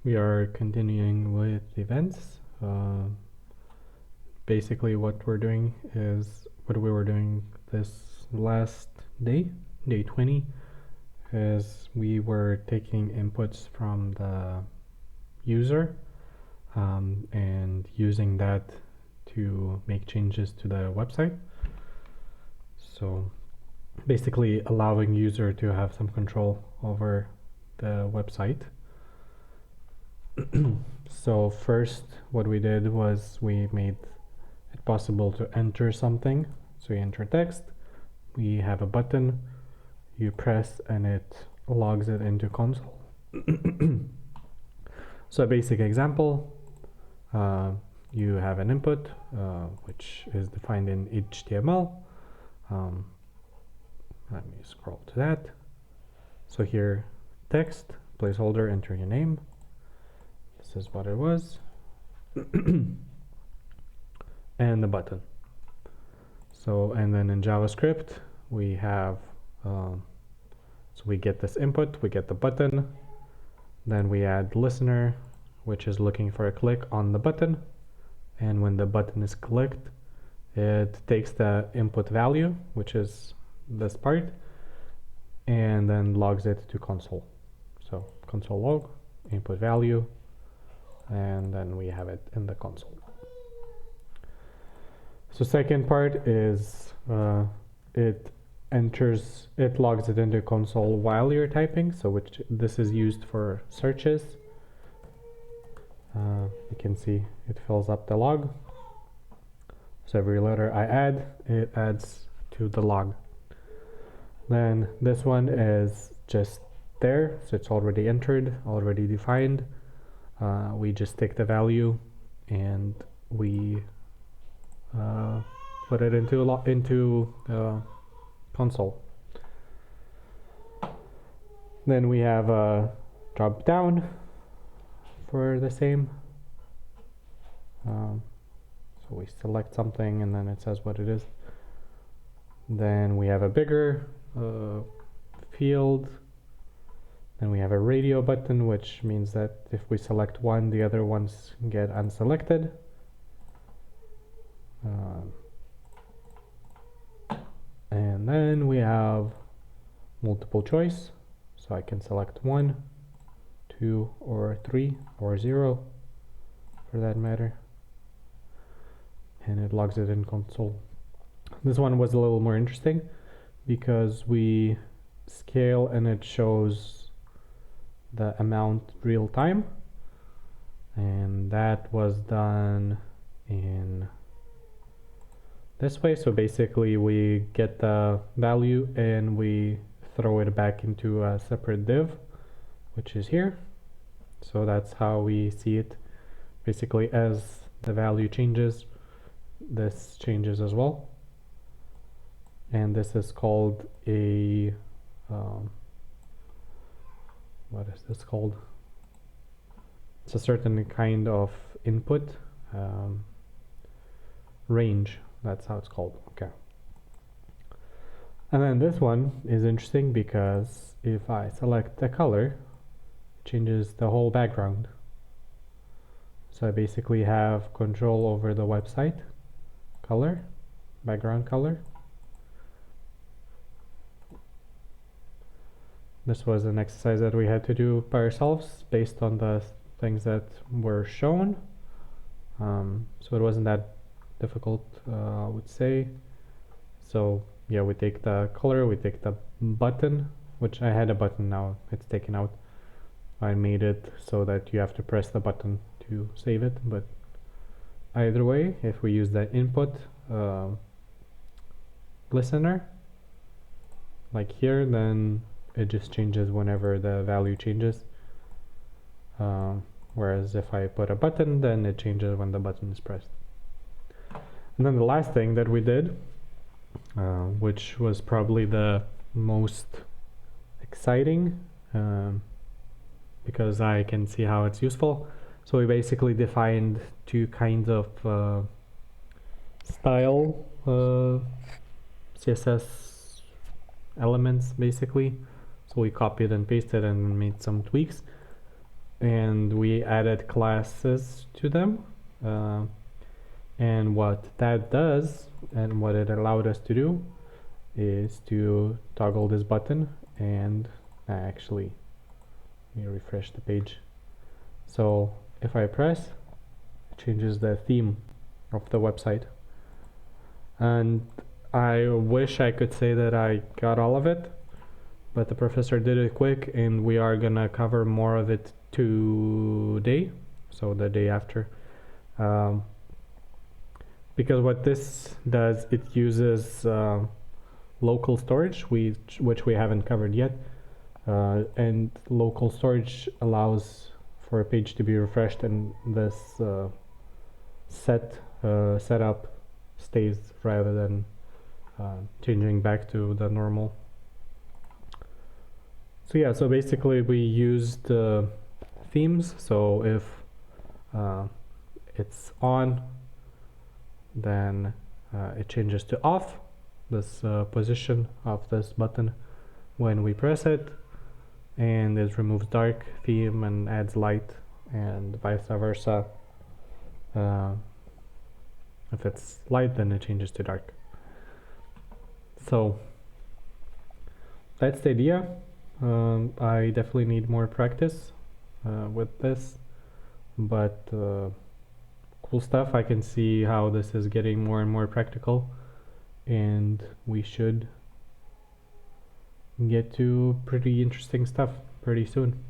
We are continuing with events. Basically what we're doing is what we were doing this last day, day 20, is we were taking inputs from the user and using that to make changes to the website. So basically allowing user to have some control over the website. So first what we did was we made it possible to enter something. So you enter text, we have a button, you press and it logs it into console. So a basic example, you have an input which is defined in HTML. Let me scroll to that. So here, text, placeholder, enter your name. This is what it was. And the button. So, and then in JavaScript, we have, so we get this input, we get the button, then we add listener, which is looking for a click on the button. And when the button is clicked, it takes the input value, which is this part, and then logs it to console. So console log, input value, and then we have it in the console. So second part is it logs it into console while you're typing. So which this is used for searches. You can see it fills up the log. So every letter I add, it adds to the log. Then this one is just there, so it's already entered, already defined. We just take the value and we put it into console. Then we have a drop down for the same. So we select something and then it says what it is. Then we have a bigger field. Then we have a radio button, which means that if we select one, the other ones get unselected. And then we have multiple choice. So I can select 1, 2, or 3, or 0 for that matter. And it logs it in console. This one was a little more interesting because we scale and it shows the amount real time, and that was done in this way. So basically we get the value and we throw it back into a separate div, which is here. So that's how we see it. Basically, as the value changes, this changes as well. And this is called a what is this called? It's a certain kind of input range. That's how it's called. Okay. And then this one is interesting because if I select the color, it changes the whole background. So I basically have control over the website color, background color. This was an exercise that we had to do by ourselves based on the things that were shown. So it wasn't that difficult, I would say. So yeah, we take the color, we take the button, which I had a button, now it's taken out. I made it so that you have to press the button to save it, but either way, if we use the input listener, like here, then it just changes whenever the value changes. Whereas if I put a button, then it changes when the button is pressed. And then the last thing that we did, which was probably the most exciting, because I can see how it's useful. So we basically defined two kinds of style CSS elements, basically. So we copied and pasted and made some tweaks. and we added classes to them. And what that does, and what it allowed us to do, is to toggle this button and actually, let me refresh the page. So if I press, it changes the theme of the website. And I wish I could say that I got all of it, but the professor did it quick, and we are gonna cover more of it today, so the day after. Because what this does, it uses local storage, which we haven't covered yet. And local storage allows for a page to be refreshed, and this setup stays rather than changing back to the normal. So yeah, so basically we used themes. So if it's on, then it changes to off, this position of this button when we press it, and it removes dark theme and adds light, and vice versa. If it's light, then it changes to dark. So that's the idea. I definitely need more practice with this, but cool stuff. I can see how this is getting more and more practical, and we should get to pretty interesting stuff pretty soon.